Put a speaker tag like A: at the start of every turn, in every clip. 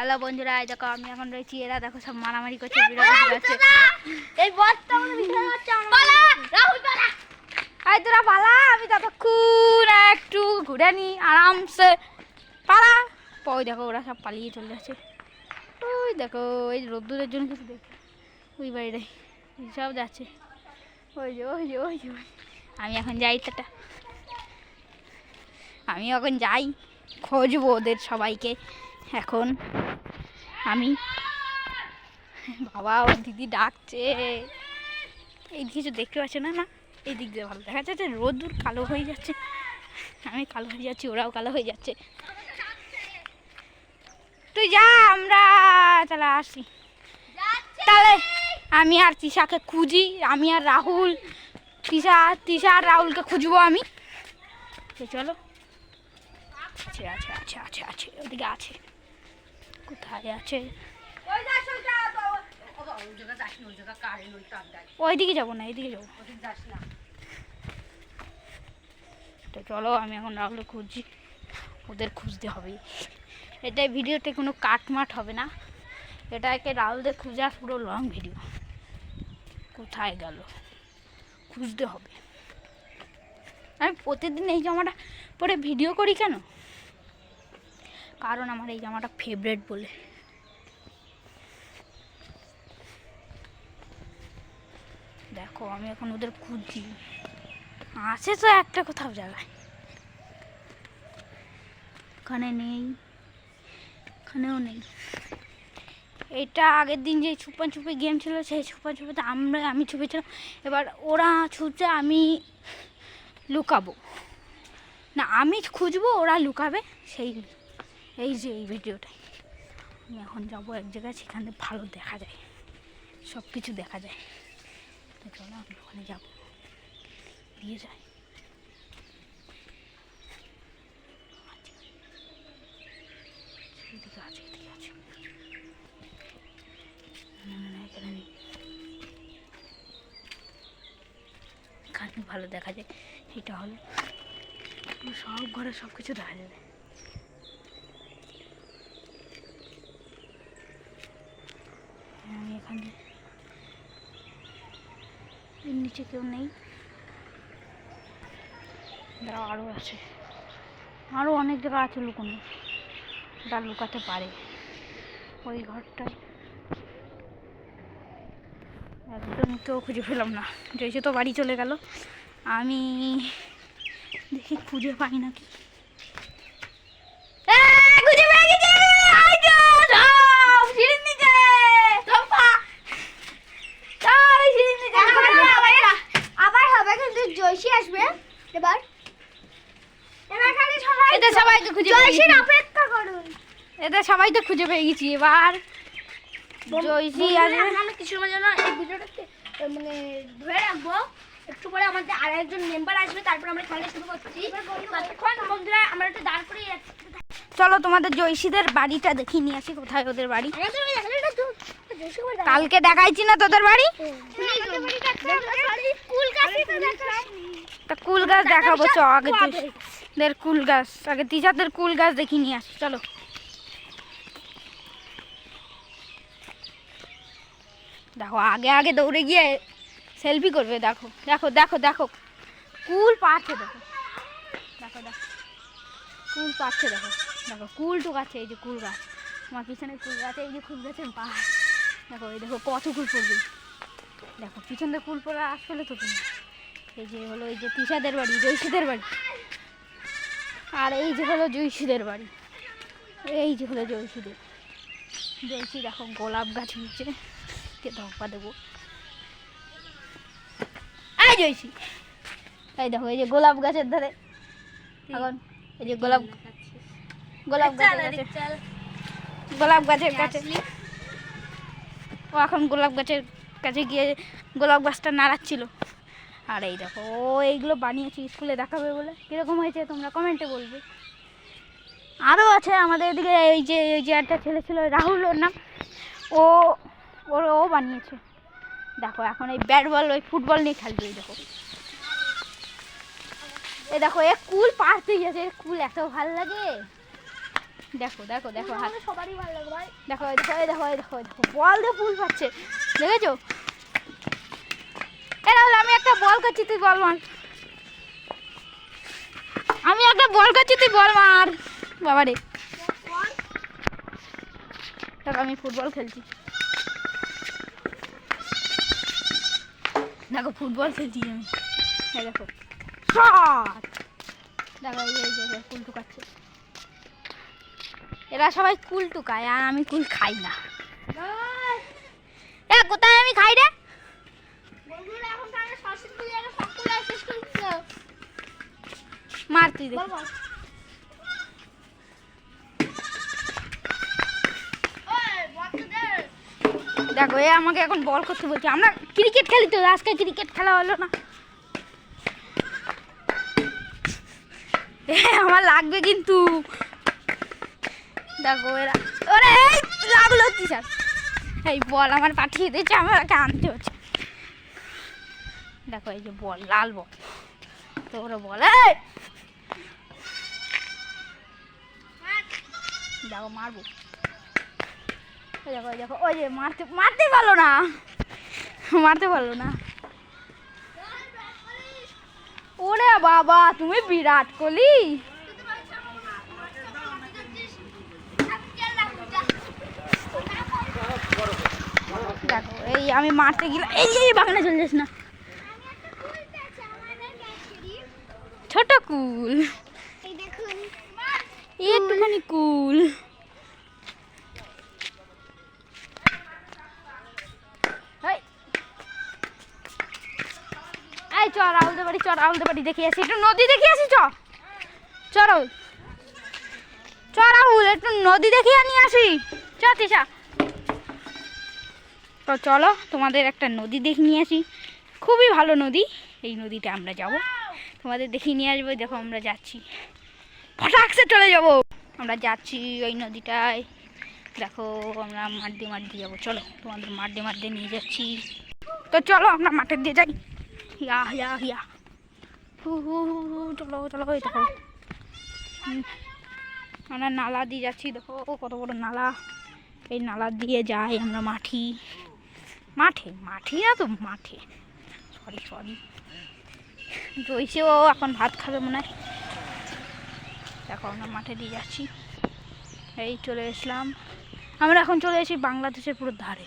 A: Hello বন্ধুরা, এই দেখো আমি এখন রয়েছি, এরা দেখো সব মারামারি করছে, বিড়াল যাচ্ছে। এই বস্তা এই তোরা পালা, আমি ততক্ষণ একটু ঘুরে নি আরামসে। পালা। ওই দেখো ওরা সব পালিয়ে চলে যাচ্ছে। ওই দেখো এই রোদ্দুরের জন্য কিছু দেখো, ওই বাড়িটাই সব যাচ্ছে। ওই যে ওই যে ওই যে আমি এখন যাই, টাটা। আমি এখন যাই, খুঁজবো ওদের সবাইকে। এখন আমি বাবা ওর দিদি ডাকছে, এই কিছু দেখতে পাচ্ছে না? না এই দিক দিয়ে ভালো দেখা যাচ্ছে, রোদ্দুর কালো হয়ে যাচ্ছে, আমি কালো হয়ে যাচ্ছি, ওরাও কালো হয়ে যাচ্ছে। তুই যা, আমরা তাহলে আসি। তাহলে আমি আর তিশাকে খুঁজি, আমি আর রাহুল, তিশা আর রাহুলকে খুঁজবো আমি। চলো। আছে আছে আছে আছে আছে ওদিকে আছে, কোথায় আছে? ওইদিকে যাবো না, এইদিকে যাবো। তো চলো, আমি এখন রাহুল খুঁজছি, ওদের খুঁজতে হবে। এটাই ভিডিওতে কোনো কাটমাট হবে না, এটাকে রাহুলদের খুঁজা পুরো লং ভিডিও। কোথায় গেল খুঁজতে হবে। আমি প্রতিদিন এই জামাটা পরে ভিডিও করি কেন? কারণ আমার এই জামাটা ফেভারিট বলে। দেখো আমি এখন ওদের খুঁজছি, আছে তো একটা কোথাও জায়গায়, ওখানে নেই, ওখানেও নেই। এটা আগের দিন যে ছুপা ছুপি গেম ছিল, সেই ছুপা ছুপিতে আমি ছুপেছিলাম, এবার ওরা ছুটছে, আমি লুকাবো না, আমি খুঁজবো, ওরা লুকাবে। সেই এই যে এই ভিডিওটাই আমি এখন যাবো এক জায়গায়, সেখানে ভালো দেখা যায়, সব কিছু দেখা যায়। তো চলো আমি ওখানে যাবো, দিয়ে যায়। এদিকে আছে, এদিকে আছে, না না না এখানে নেই, এখানে ভালো দেখা যায়। এটা হলে সব ঘরে সব কিছু দেখা যাবে। আমি এখানে এর নিচে কেউ নেই, দাঁড়াও আরও আছে, আরও অনেক জায়গা আছে লুকানো, ওটা লুকাতে পারে। ওই ঘরটায় একদম কেউ খুঁজে পেলাম না, জয়সে তো বাড়ি চলে গেল, আমি দেখি খুঁজে পাই নাকি।
B: আবার হবে কিন্তু জয়সী আসবে এবার।
A: এদের সবাইকে খুঁজে পেয়ে গেছি,
B: অপেক্ষা করুন,
A: এদের সবাইকে খুঁজে পেয়ে গেছি। এবার জয়সী আসবে।
B: আমি কিছু সময় জন্য এই ভিডিওটাকে মানে ধরে রাখবো, একটু পরে আমাদের আর একজন মেম্বার আসবে, তারপর আমরা খেলা শুরু করছি। ততক্ষণ বন্ধুরা আমরা একটু দাঁড় করে যাচ্ছি।
A: চলো তোমাদের জয়সীদের বাড়িটা দেখিয়ে নিয়ে আসি, কোথায় ওদের বাড়ি। কালকে দেখাইছি না তোদের বাড়ি, তা কুল গাছ দেখাবো। চ আগে জয়সীদের কুল গাছ, আগে তিশাদের কুল গাছ দেখিয়ে নিয়ে আসি, চলো। দেখো আগে আগে দৌড়ে গিয়ে সেলফি করবে, দেখো দেখো দেখো দেখো কুল পাচ্ছে, দেখো দেখো দেখো কুল পাচ্ছে, দেখো দেখো কুল টুকাচ্ছে, এই যে কুল গাছ, আমার পিছনে কুল গাছ, এই যে কুল গাছের পাহাড়, দেখো এই দেখো কত কুল পড়বে, দেখো পিছন দিয়ে কুল পড়া আসলে তো তুমি। এই যে হলো এই যে তিশাদের বাড়ি, জয়সীদের বাড়ি, আর এই যে হলো জয়সীদের বাড়ি, এই যে হলো জয়সীদের। জয়সী দেখো গোলাপ গাছ নিচে কে ধপ্পা দেবো। এই জয়সী, এই দেখো এই যে গোলাপ গাছের ধারে, এখন এই যে গোলাপ গাছের কাছে ও এখন গোলাপ গাছের কাছে গিয়ে গোলাপ গাছটা নাড়াচ্ছিল। আর এই দেখো ও এইগুলো বানিয়েছি স্কুলে দেখাবে বলে, কীরকম হয়েছে তোমরা কমেন্টে বলবে। আরও আছে আমাদের এদিকে, এই যে একটা ছেলে ছিল রাহুল, ওর নাম, ও বানিয়েছে। দেখো এখন এই ব্যাট বল ওই ফুটবল নিয়ে খেলবে। এই দেখো এই দেখো এ কুল পাড়তে গেছে, কুল এত ভালো লাগে। দেখো দেখো দেখো হাত
B: আমাদের সবারই ভালো লাগে ভাই।
A: দেখো এই দেখো এই দেখো এই দেখো এই দেখো বল দিয়ে ফুল পাচ্ছে দেখেছো? এ রাহুল আমি একটা বল করছি তুই বল মার। আমি একটা বল করছি তুই বল মার। বাবা রে
B: বল।
A: দেখো আমি ফুটবল খেলছি। দেখো ফুটবল খেলছি আমি। এই দেখো শট। দেখো এই যে কুল টুকাচ্ছে। এরা সবাই কুল টুকায় আর আমি কুল খাই না। এ কোথায় আমি খাই রে?
B: বন্ধুরা এখন তাহলে সরস্বতী পূজার সকলে শেষ করে দিও।
A: মার তুই দেখ।
B: বল বল। ওই বল তো দে।
A: দেখো এ আমাকে এখন বল করতে বলছে। আমরা ক্রিকেট খেলি তো, আজকে ক্রিকেট খেলা হলো না। আমার লাগবে কিন্তু। দেখো এরা ওরে এই লাগলো স্যার। এই বল আমার পাঠিয়ে দিয়েছে, আমাকে আনতে হচ্ছে। দেখো এই যে বল, লাল বল। তো ওরা বল এই দেখো মারবো। এই দেখো দেখো ওই যে মারতে মারতে পারলো না, মারতে পারলো না। ওরে বাবা তুমি বিরাট কোহলি। দেখো এই আমি মারতে গেলাম, এই যে বাগানে চলে যাস না। ছোট কুল,
B: এই দেখুন
A: একটুখানি কুল। এই চ রাহুলদের বাড়ি, চ রাহুলদের বাড়ি দেখে আসি, একটু নদী দেখে আসি। চ রাহুল, চ রাহুল একটু নদী দেখিয়ে নিয়ে আসি। চ তিশা, তো চলো তোমাদের একটা নদী দেখে নিয়ে আসি। খুবই ভালো নদী, এই নদীতে আমরা যাব, তোমাদের দেখিয়ে নিয়ে আসবো। দেখো আমরা যাচ্ছি, ফটাকসে চলে যাব। আমরা যাচ্ছি ওই নদীটায়। দেখো আমরা মাঠ দিয়ে যাবো। চলো তোমাদের মাঠ দিয়ে নিয়ে যাচ্ছি। তো চলো আমরা মাঠের দিয়ে যাই। হিয়া হিয়া হিয়া হু হু হু হু চলো চলো। ওই দেখো আমরা নালা দিয়ে যাচ্ছি। দেখো কত বড় নালা, এই নালা দিয়ে যাই আমরা মাঠে না তো মাঠে। সরি জয়সেও এখন ভাত খাবে মনে হয়। দেখো আমরা মাঠে দিয়ে যাচ্ছি। এই চলে এসলাম আমরা, এখন চলে এসেছি বাংলাদেশের পুরো ধারে।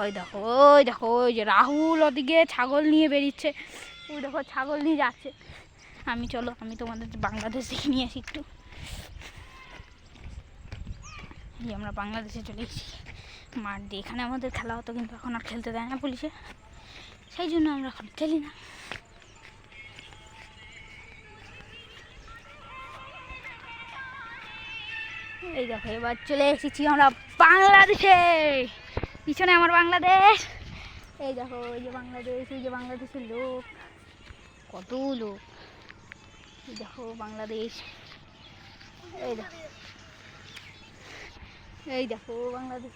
A: ওই দেখো ওই যে রাহুল ওদিকে ছাগল নিয়ে বেরিয়েছে। ওই দেখো ছাগল নিয়ে যাচ্ছে। চলো আমি তোমাদের বাংলাদেশ দেখে নিয়ে আসি একটু। এই আমরা বাংলাদেশে চলে এসেছি মাঠ দিয়ে। এখানে আমাদের খেলা হতো, কিন্তু এখন আর খেলতে দেয় না পুলিশে, সেই জন্য আমরা এখন খেলি না। এই দেখো এবার চলে এসেছি আমরা বাংলাদেশে। পিছনে আমার বাংলাদেশ। এই দেখো ওই যে বাংলাদেশ, এই যে বাংলাদেশের লোক, কত লোক। এই দেখো বাংলাদেশ। এই দেখো বাংলাদেশ।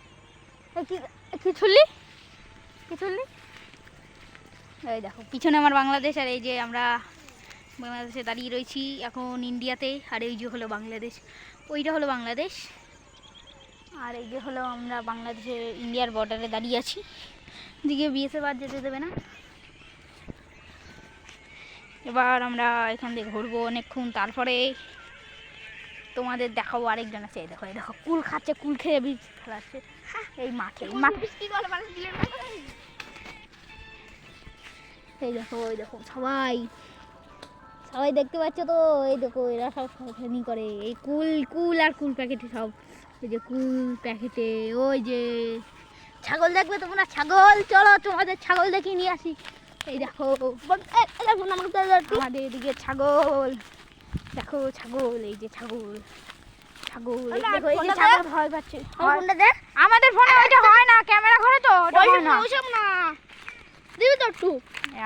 A: কি ছুড়লি? এই দেখো পিছনে আমার বাংলাদেশ, আর এই যে আমরা বাংলাদেশে দাঁড়িয়ে রয়েছি এখন ইন্ডিয়াতে। আর এই যে হলো বাংলাদেশ, ওইটা হলো বাংলাদেশ। আর এই যে হলো আমরা বাংলাদেশের ইন্ডিয়ার বর্ডারে দাঁড়িয়ে আছি। দিকে বিএসএফ আর যেতে দেবে না। এবার আমরা এখান থেকে ঘুরবো অনেকক্ষণ, তারপরে তোমাদের দেখাবো আরেকজন আছে। এই দেখো কুল খাচ্ছে, কুল খেয়ে বীজ ফেলাচ্ছে এই মাঠে। এই দেখো ওই দেখো সবাই দেখতে পাচ্ছ তো। এই দেখো এরা সব শয়তানি করে, এই কুল আর কুল প্যাকেটে সব। ওই যে কুল প্যাকেটে ওই যে ছাগল দেখবে তোমরা, ছাগল। চলো তোমাদের ছাগল দেখিয়ে নিয়ে আসি। এই দেখো আমাদের এদিকে ছাগল। দেখো ছাগল, এই যে ছাগল। দেখো এই যে ছাগল ভয় পাচ্ছে। আমাদের ফোনে ওইটা হয় না, ক্যামেরা ঘরে তো ওটা হয় না।
B: দিবি তো একটু।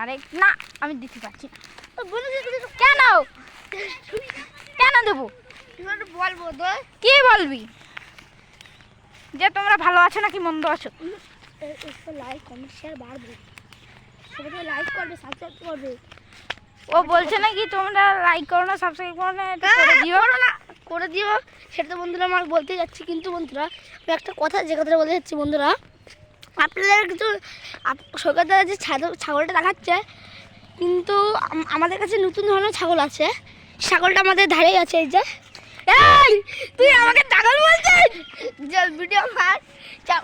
A: আরে না আমি দিতে পারছি না। কেন দেবো?
B: বলবো তো
A: কি বলবি? যে তোমরা ভালো আছো নাকি মন্দ আছো?
B: লাইক কমেন্ট শেয়ার বাড়বে, সবাই লাইক করবে, সাবস্ক্রাইব করবে।
A: ও বলছে নাকি তোমরা লাইক করো না, সাবস্ক্রাইব করো না, এটা করে দিও।
B: করে দিও সেটা তো বন্ধুরা আমার বলতে যাচ্ছি, কিন্তু বন্ধুরা আমি একটা কথা যে কথাটা বলতে যাচ্ছি বন্ধুরা, আপনাদের কিছু সরকার দ্বারা যে ছাগলটা দেখাচ্ছে, কিন্তু আমাদের কাছে নতুন ধরনের ছাগল আছে। ছাগলটা আমাদের ধারেই আছে, এই যে। এই তুই আমাকে ছাগল বলছিস? যে ভিডিও ম্যান,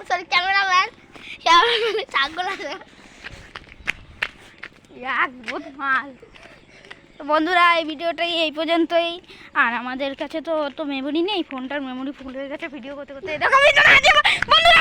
B: সরি ক্যামেরাম্যান, ছাগল আছে
A: এক মাল। তো বন্ধুরা এই ভিডিওটাই এই পর্যন্তই। আর আমাদের কাছে তো অত মেমোরি নেই, ফোনটার মেমোরি ফুল হয়ে গেছে ভিডিও করতে করতে। দেখো বন্ধুরা